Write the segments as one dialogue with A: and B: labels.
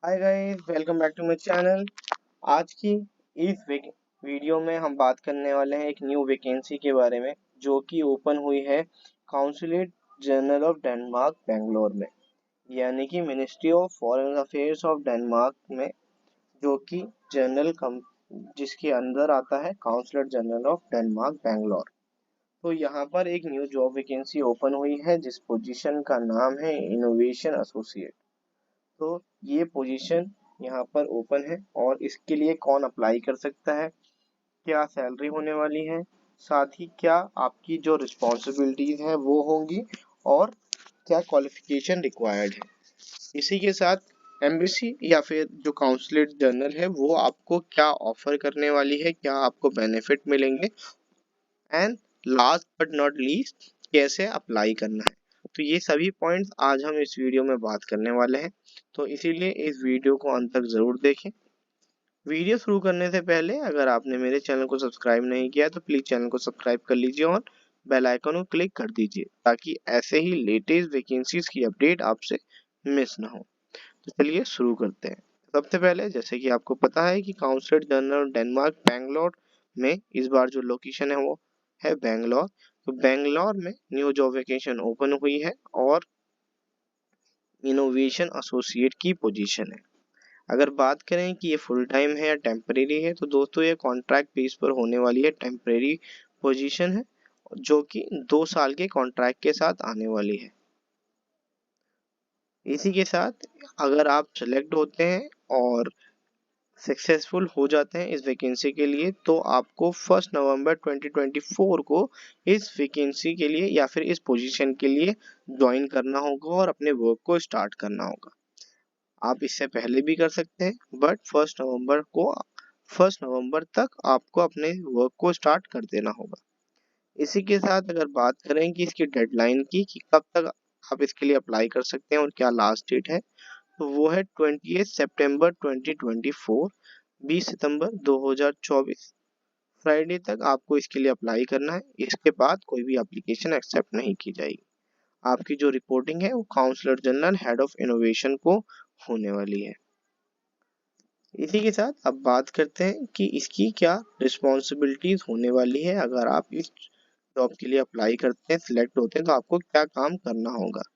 A: Hi guys, welcome back to my channel. आज की इस वीडियो में हम बात करने वाले हैं एक न्यू वैकेंसी के बारे में जो कि ओपन हुई है consulate general of Denmark Bangalore में, यानी कि ministry of foreign affairs of Denmark में, जो कि जनरल जिसके अंदर आता है consulate general of Denmark Bangalore. तो यहाँ पर एक न्यू जॉब वैकेंसी ओपन हुई है जिस पोजीशन का नाम है इनोवेशन एसोसिएट। तो ये पोजीशन यहाँ पर ओपन है और इसके लिए कौन अप्लाई कर सकता है, क्या सैलरी होने वाली है, साथ ही क्या आपकी जो रिस्पॉन्सिबिलिटीज हैं वो होंगी और क्या क्वालिफिकेशन रिक्वायर्ड है। इसी के साथ एम्बेसी या फिर जो काउंसलेट जनरल है वो आपको क्या ऑफर करने वाली है, क्या आपको बेनिफिट मिलेंगे and last but not least कैसे अप्लाई करना है। तो ये सभी पॉइंट्स आज हम इस वीडियो में बात करने वाले हैं, तो इसीलिए इस वीडियो को अंत तक जरूर देखें। वीडियो शुरू करने से पहले अगर आपने मेरे चैनल को सब्सक्राइब नहीं किया तो प्लीज चैनल को सब्सक्राइब कर लीजिए और बेल आइकन को क्लिक कर दीजिए ताकि ऐसे ही लेटेस्ट वैकेंसीज की अपडेट आपसे मिस ना हो। तो चलिए शुरू करते हैं। सबसे पहले जैसे कि आपको पता है कि काउंसलेट जनरल डेनमार्क बेंगलोर में इस बार जो लोकेशन है वो है बेंगलोर। तो बेंगलोर में न्यू जॉब वैकेंसी ओपन हुई है और इनोवेशन एसोसिएट की पोजीशन है। अगर बात करें कि ये फुल टाइम है या टेम्परेरी है, तो दोस्तों ये कॉन्ट्रैक्ट बेस पर होने वाली है, टेम्परेरी पोजीशन है जो कि 2 साल के कॉन्ट्रैक्ट के साथ आने वाली है। इसी के साथ अगर आप सेलेक्ट होते हैं और सक्सेसफुल हो जाते हैं इस वैकेंसी के लिए तो आपको 1 नवंबर 2024 को इस वैकेंसी के लिए या फिर इस पोजीशन के लिए ज्वाइन करना होगा और अपने वर्क को स्टार्ट करना होगा। आप इससे पहले भी कर सकते हैं बट 1 नवंबर तक आपको अपने वर्क को स्टार्ट कर देना होगा। इसी के साथ अगर बात करें कि इसकी डेडलाइन की कि कब तक आप इसके लिए अप्लाई कर सकते हैं और क्या लास्ट डेट है, तो वो है 28 सितंबर 2024, 20 सितंबर 2024 फ्राइडे तक आपको इसके लिए अप्लाई करना है। इसके बाद कोई भी एप्लीकेशन एक्सेप्ट नहीं की जाएगी। आपकी जो रिपोर्टिंग है वो counsellor general head of innovation को होने वाली है। इसी के साथ अब बात करते हैं कि इसकी क्या रिस्पॉन्सिबिलिटीज होने वाली है। अगर आप इस जॉब के लिए अप्लाई करते हैं, सिलेक्ट होते हैं, तो आपको क्या काम करना होगा।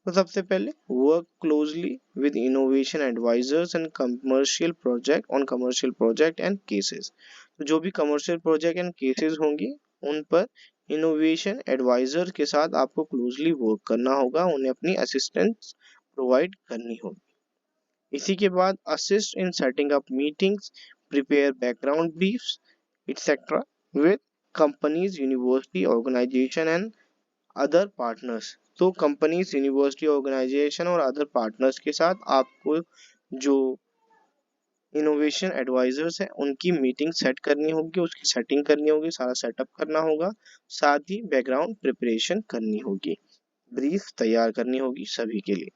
A: तो सबसे पहले work closely with innovation advisers and commercial project and cases. तो जो भी कमर्शियल प्रोजेक्ट एंड केसेस होंगे उन पर इनोवेशन एडवाइजर के साथ आपको क्लोजली वर्क करना होगा, उन्हें अपनी असिस्टेंस प्रोवाइड करनी होगी। इसी के बाद assist in setting up meetings, prepare background briefs etcetera with companies, university organisation and other partners. तो कंपनीज, यूनिवर्सिटी ऑर्गेनाइजेशन और अदर पार्टनर्स के साथ आपको जो इनोवेशन एडवाइजर्स हैं उनकी मीटिंग सेट करनी होगी, उसकी सेटिंग करनी होगी, सारा सेटअप करना होगा, साथ ही बैकग्राउंड प्रिपरेशन करनी होगी, ब्रीफ तैयार करनी होगी सभी के लिए।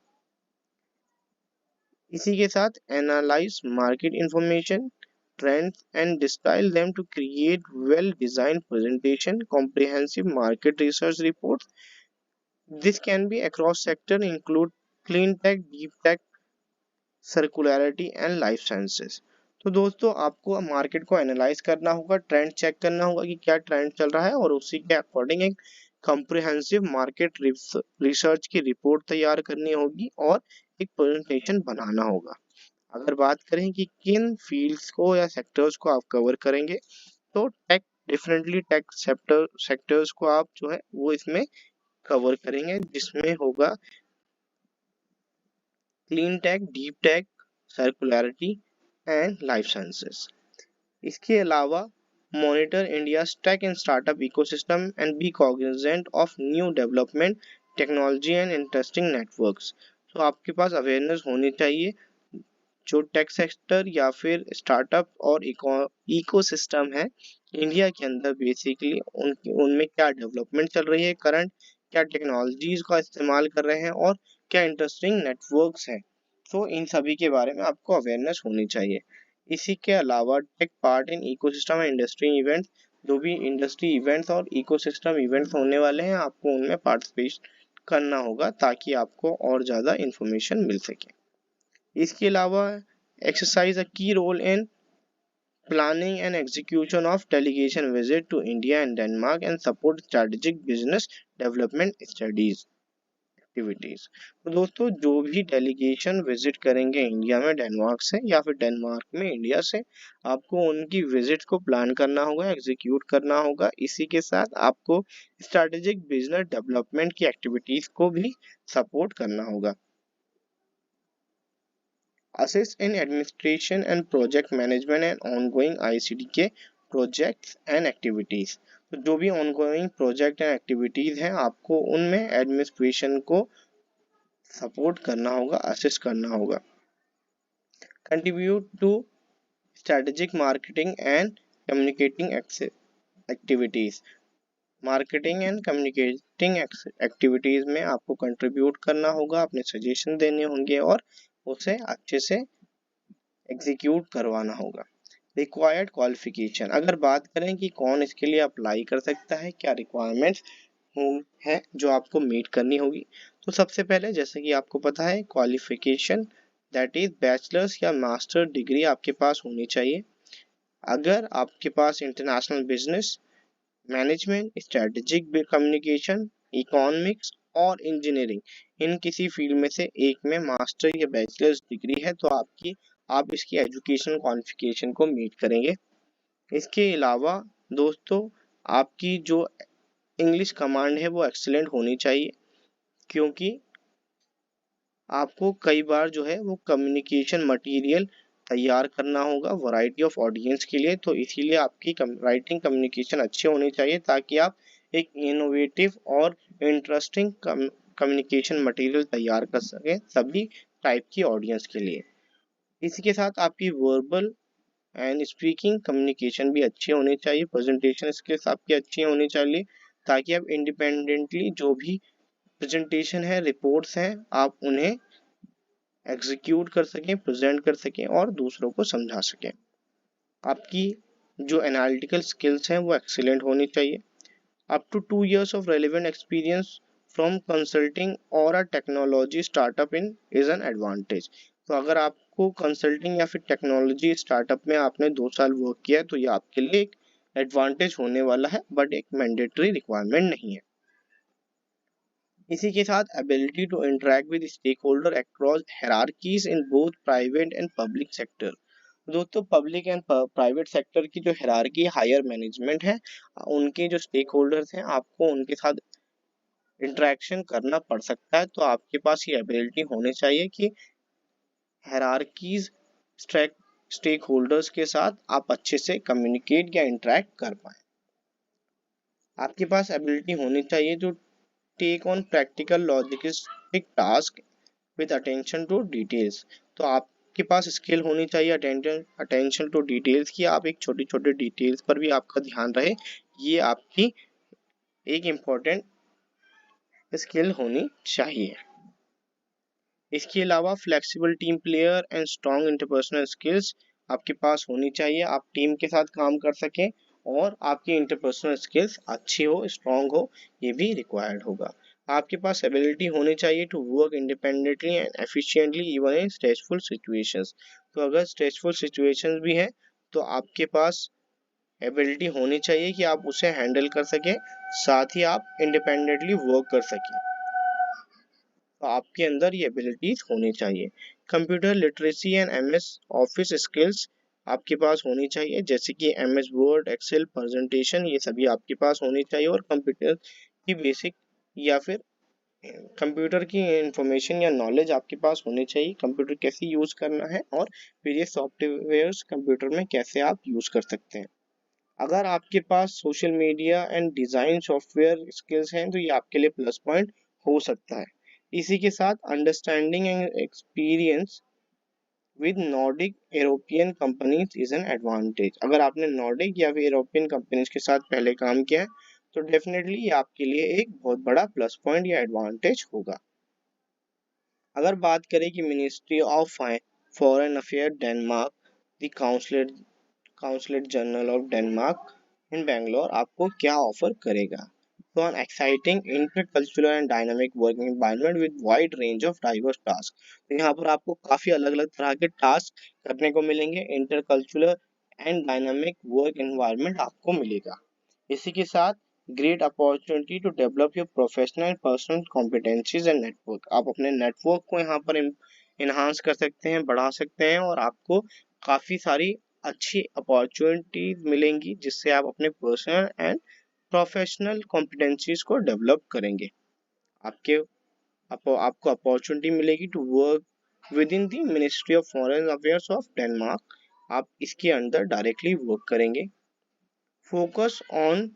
A: इसी के साथ analyse market information trends and distill them to create well designed presentation, comprehensive market research reports. This can be across sector, include clean tech, deep tech, circularity and life sciences. तो दोस्तों आपको मार्केट को analyse करना होगा, trend check करना होगा कि क्या ट्रेंड चल रहा है और उसी के अकॉर्डिंग एक कंप्रिहेंसिव मार्केट रिसर्च की रिपोर्ट तैयार करनी होगी और एक प्रेजेंटेशन बनाना होगा। अगर बात करें कि किन फील्ड्स को या सेक्टर्स को आप कवर करेंगे, तो टेक, डिफरेंटली टेक सेक्टर्स को आप जो है वो इसमें कवर करेंगे, जिसमें होगा clean tech, deep tech, circularity and life sciences. इसके अलावा monitor India tech and startup ecosystem and be cognizant of new development technology and interesting networks. तो आपके पास अवेयरनेस होनी चाहिए जो टेक सेक्टर या फिर स्टार्टअप और इकोसिस्टम है इंडिया के अंदर, बेसिकली उनमें क्या डेवलपमेंट चल रही है करंट, क्या टेक्नोलॉजीज का इस्तेमाल कर रहे हैं और क्या इंटरेस्टिंग नेटवर्क्स हैं। तो इन सभी के बारे में आपको अवेयरनेस होनी चाहिए। इसी के अलावा take part in ecosystem and industry events, जो भी इंडस्ट्री इवेंट्स और इकोसिस्टम इवेंट्स होने वाले हैं आपको उनमें पार्टिसिपेट करना होगा ताकि आपको और ज़्यादा इंफॉर्मेशन मिल सके। इसके अलावा exercise a key role in planning and execution of delegation visit to India and Denmark and support strategic business development studies activities. तो दोस्तों जो भी डेलीगेशन विजिट करेंगे इंडिया में डेनमार्क से या फिर डेनमार्क में इंडिया से, आपको उनकी विजिट को प्लान करना होगा, एग्जीक्यूट करना होगा। इसी के साथ आपको स्ट्रेटेजिक बिजनेस डेवलपमेंट की एक्टिविटीज को भी सपोर्ट करना होगा। Assist in administration and project management and ongoing ICT projects and activities। तो जो भी ongoing project and activities हैं आपको उनमें एडमिनिस्ट्रेशन को सपोर्ट करना होगा, असिस्ट करना होगा। Contribute to strategic marketing and communicating activities. Marketing and communicating activities में आपको कंट्रीब्यूट करना होगा, अपने सजेशन देने होंगे और उसे अच्छे से एग्जीक्यूट करवाना होगा। रिक्वायर्ड क्वालिफिकेशन, अगर बात करें कि कौन इसके लिए अप्लाई कर सकता है, क्या रिक्वायरमेंट्स है जो आपको मीट करनी होगी, तो सबसे पहले जैसे कि आपको पता है क्वालिफिकेशन दैट इज बैचलर्स या मास्टर डिग्री आपके पास होनी चाहिए। अगर आपके पास international business management, strategic communication, economics और इंजीनियरिंग इन किसी फील्ड में से एक में मास्टर या बैचलर्स डिग्री है तो आप इसकी एजुकेशन क्वालिफिकेशन को मीट करेंगे। इसके अलावा दोस्तों आपकी जो इंग्लिश कमांड है वो एक्सीलेंट होनी चाहिए, क्योंकि आपको कई बार जो है वो कम्युनिकेशन मटेरियल तैयार करना होगा वैरायटी ऑफ ऑडियंस के लिए, तो इसीलिए आपकी राइटिंग कम्युनिकेशन अच्छी होनी चाहिए ताकि आप एक इनोवेटिव और इंटरेस्टिंग कम्युनिकेशन मटेरियल तैयार कर सकें सभी टाइप की ऑडियंस के लिए। इसी के साथ आपकी वर्बल एंड स्पीकिंग कम्युनिकेशन भी अच्छी होनी चाहिए, प्रेजेंटेशन स्किल्स आपकी अच्छी होनी चाहिए ताकि आप इंडिपेंडेंटली जो भी प्रेजेंटेशन है, रिपोर्ट्स हैं, आप उन्हें एग्जीक्यूट कर सकें, प्रेजेंट कर सकें और दूसरों को समझा सकें। आपकी जो एनालिटिकल स्किल्स हैं वो एक्सीलेंट होनी चाहिए। Up to 2 years of relevant experience from consulting or a technology startup in is an advantage। तो अगर आपको कंसल्टिंग या फिर टेक्नोलॉजी स्टार्टअप में आपने 2 साल वर्क किया है तो ये आपके लिए एक एडवांटेज होने वाला है, बट एक मैंडेटरी रिक्वायरमेंट नहीं है। इसी के साथ ability to interact with stakeholder across hierarchies in both private and public sector. दोस्तों पब्लिक एंड प्राइवेट सेक्टर की जो हायरार्की हायर मैनेजमेंट है, उनके जो स्टेक होल्डर्स हैं आपको उनके साथ इंटरेक्शन करना पड़ सकता है, तो आपके पास ये एबिलिटी होनी चाहिए कि हायरार्कीज स्टेक होल्डर्स के साथ आप अच्छे से कम्युनिकेट या इंटरेक्ट कर पाए। आपके पास एबिलिटी होनी चाहिए जो take on practical logistic task with attention to details. तो आपके पास स्किल होनी चाहिए अटेंशन टू डिटेल्स की, आप एक छोटी छोटी डिटेल्स पर भी आपका ध्यान रहे, ये आपकी एक इम्पोर्टेंट स्किल होनी चाहिए। इसके अलावा flexible team player and strong interpersonal skills आपके पास होनी चाहिए, आप टीम के साथ काम कर सकें और आपकी इंटरपर्सनल स्किल्स अच्छी हो, स्ट्रॉन्ग हो, ये भी रिक्वायर्ड होगा। आपके पास एबिलिटी होनी चाहिए to work independently and efficiently even in stressful situations. तो अगर स्ट्रेसफुल सिचुएशंस भी हैं तो आपके पास एबिलिटी होनी चाहिए कि आप उसे हैंडल कर सकें, साथ ही आप इंडिपेंडेंटली वर्क कर सकें, तो आपके अंदर ये एबिलिटीज होनी चाहिए। Computer literacy and MS office skills आपके पास होनी चाहिए, जैसे कि एमएस वर्ड, एक्सेल, प्रेजेंटेशन, ये सभी आपके पास होनी चाहिए। और कंप्यूटर की बेसिक या फिर कंप्यूटर की इंफॉर्मेशन या नॉलेज आपके पास होनी चाहिए, कंप्यूटर कैसे यूज करना है और वेरियस सॉफ्टवेयर्स कंप्यूटर में कैसे आप यूज कर सकते हैं। अगर आपके पास social media and design software skills हैं तो ये आपके लिए प्लस पॉइंट हो सकता है। इसी के साथ understanding and experience with Nordic European companies is an advantage. अगर आपने नॉर्डिक या फिर यूरोपियन कंपनीज के साथ पहले काम किया है तो डेफिनेटली ये आपके लिए एक बहुत बड़ा प्लस पॉइंट या एडवांटेज होगा। अगर बात करें कि ministry of foreign affair Denmark the consulate general of Denmark in Bangalore आपको क्या ऑफर करेगा, to an exciting intercultural and dynamic working environment with wide range of diverse tasks। तो यहाँ पर आपको काफी अलग अलग तरह के टास्क करने को मिलेंगे। Intercultural and dynamic work environment आपको मिलेगा। इसी के साथ great opportunity to develop your professional personal competencies and network. आप अपने नेटवर्क को यहाँ पर इन्हांस कर सकते हैं, बढ़ा सकते हैं, और आपको काफी सारी अच्छी अपॉर्चुनिटीज मिलेंगी जिससे आप अपने पर्सनल एंड प्रोफेशनल कॉम्पिटेंसीज को डेवलप करेंगे। आपको अपॉर्चुनिटी मिलेगी to work with in the ministry of foreign affairs of Denmark. आप इसके अंदर डायरेक्टली वर्क करेंगे। Focus on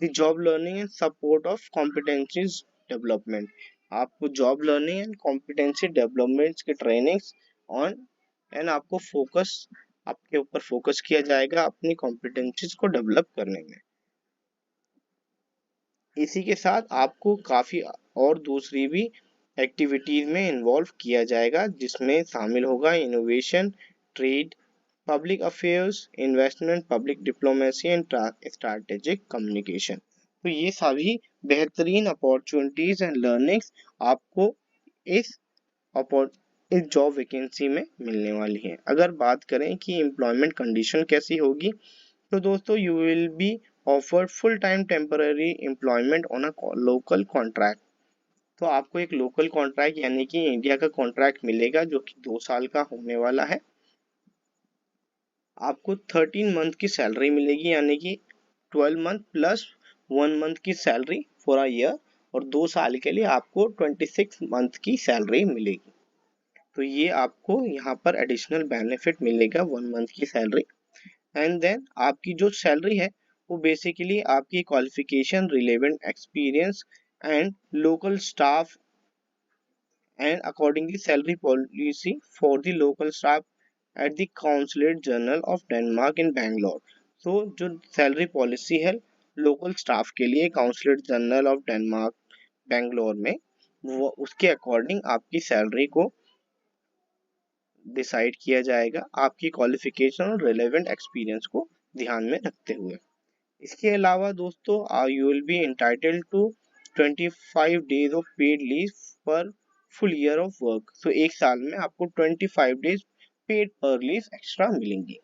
A: the job learning and support of competencies development. आपको job learning and competency development की ट्रेनिंग्स ऑन एंड आपके ऊपर focus किया जाएगा अपनी कॉम्पिटेंसीज को डेवलप करने में। इसी के साथ आपको काफी और दूसरी भी एक्टिविटीज में इन्वॉल्व किया जाएगा जिसमें शामिल होगा innovation, trade, public affairs, investment, public diplomacy and strategic communication. तो ये सभी बेहतरीन अपॉर्चुनिटीज एंड लर्निंग्स आपको इस जॉब वैकेंसी में मिलने वाली है। अगर बात करें कि एम्प्लॉयमेंट कंडीशन कैसी होगी, तो दोस्तों you will be offered full time temporary employment on a local contract. तो आपको एक लोकल कॉन्ट्रैक्ट यानी कि इंडिया का कॉन्ट्रैक्ट मिलेगा जो कि 2 साल का होने वाला है। आपको 13 मंथ की सैलरी मिलेगी यानी कि 12 मंथ प्लस 1 मंथ की सैलरी फॉर अ ईयर, और 2 साल के लिए आपको 26 मंथ की सैलरी मिलेगी। तो ये आपको यहाँ पर एडिशनल बेनिफिट मिलेगा 1 मंथ की सैलरी। एंड देन आपकी जो सैलरी है वो बेसिकली आपकी qualification, relevant experience and local staff and accordingly salary policy for the local staff at the Consulate General of Denmark in Bangalore। तो जो सैलरी पॉलिसी है लोकल स्टाफ के लिए consulate general of Denmark Bangalore में, वो उसके according आपकी salary को डिसाइड किया जाएगा आपकी क्वालिफिकेशन और रिलेवेंट एक्सपीरियंस को ध्यान में रखते हुए। इसके अलावा दोस्तों you will be entitled to 25 days of paid leave per full year of work. तो एक साल में आपको 25 डेज पेड पर लीव एक्स्ट्रा मिलेंगी।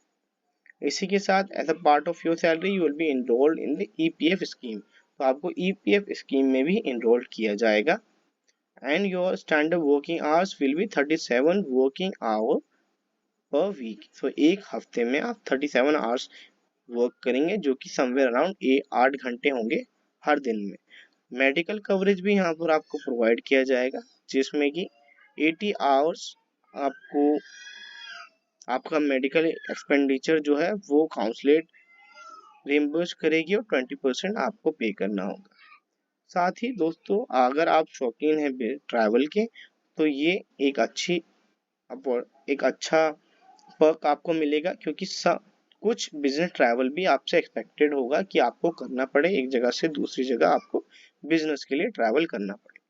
A: इसी के साथ as a part of your salary you will be enrolled in the EPF scheme. तो आपको ईपीएफ स्कीम में भी इनरोल किया जाएगा। And your standard working hours will be 37 working hour per week. तो एक हफ्ते में आप 37 आवर्स वर्क करेंगे जो कि समवेयर अराउंड 8 घंटे होंगे हर दिन में। मेडिकल कवरेज भी यहाँ पर आपको प्रोवाइड किया जाएगा जिसमें कि 80 आवर्स आपका मेडिकल एक्सपेंडिचर जो है वो काउंसलेट रिइंबर्स करेगी और 20% आपको पे करना होगा। साथ ही दोस्तों अगर आप शौकीन हैं ट्रैवल के तो ये एक अच्छा पर्क आपको मिलेगा क्योंकि कुछ बिजनेस ट्रैवल भी आपसे एक्सपेक्टेड होगा कि आपको करना पड़े, एक जगह से दूसरी जगह आपको बिजनेस के लिए ट्रैवल करना पड़े।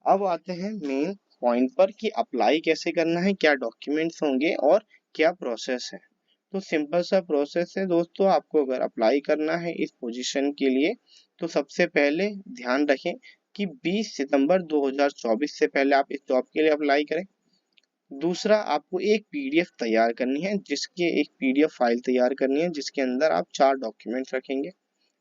A: अब आते हैं मेन पॉइंट पर कि अप्लाई कैसे करना है, क्या डॉक्यूमेंट्स होंगे और क्या प्रोसेस है। तो सिंपल सा प्रोसेस है दोस्तों। आपको अगर अप्लाई करना है इस पोजीशन के लिए तो सबसे पहले ध्यान रखें कि 20 सितंबर 2024 से पहले आप इस जॉब के लिए अप्लाई करें। दूसरा, आपको एक पीडीएफ तैयार करनी है एक पीडीएफ फाइल तैयार करनी है जिसके अंदर आप 4 डॉक्यूमेंट्स रखेंगे,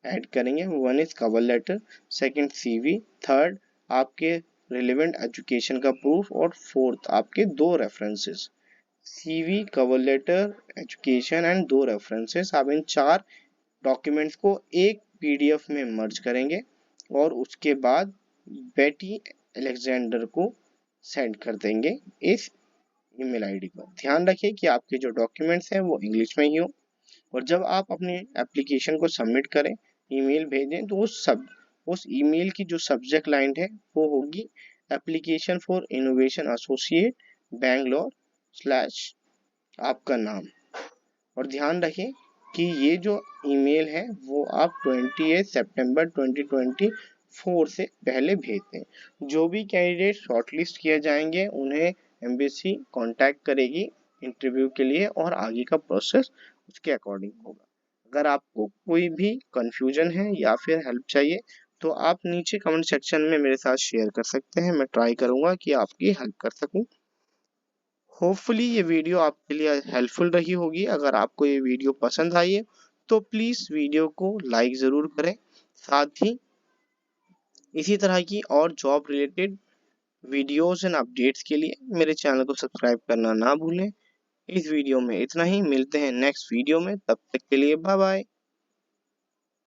A: ऐड करेंगे। 1 is cover letter, 2nd CV, 3rd आपके रिलेवेंट एजुकेशन का प्रूफ और 4th आपके 2 references. CV, cover letter, education and 2 references. आप इन 4 डॉक्यूमेंट्स को एक पीडीएफ में मर्ज करेंगे और उसके बाद बेटी अलेक्जेंडर को सेंड कर देंगे इस ईमेल आईडी पर। ध्यान रखिए कि आपके जो डॉक्यूमेंट्स हैं वो इंग्लिश में ही हो, और जब आप अपनी एप्लीकेशन को सबमिट करें, ईमेल भेजें, तो उस ईमेल की जो सब्जेक्ट लाइन है वो होगी application for innovation associate Bangalore / आपका नाम। और ध्यान रखें कि ये जो ईमेल है वो आप 28 सितंबर 2024 से पहले भेज दें। जो भी कैंडिडेट शॉर्टलिस्ट किए जाएंगे उन्हें एम्बेसी कांटेक्ट करेगी इंटरव्यू के लिए और आगे का प्रोसेस उसके अकॉर्डिंग होगा। अगर आपको कोई भी कंफ्यूजन है या फिर हेल्प चाहिए तो आप नीचे कमेंट सेक्शन में मेरे साथ शेयर कर सकते हैं। मैं ट्राई करूंगा कि आपकी हेल्प कर सकूं। होपफुली ये वीडियो आपके लिए हेल्पफुल रही होगी। अगर आपको ये वीडियो पसंद आई है तो प्लीज़ वीडियो को लाइक ज़रूर करें। साथ ही इसी तरह की और job related videos and updates के लिए मेरे चैनल को सब्सक्राइब करना ना भूलें। इस वीडियो में इतना ही, मिलते हैं नेक्स्ट वीडियो में, तब तक के लिए बाय बाय।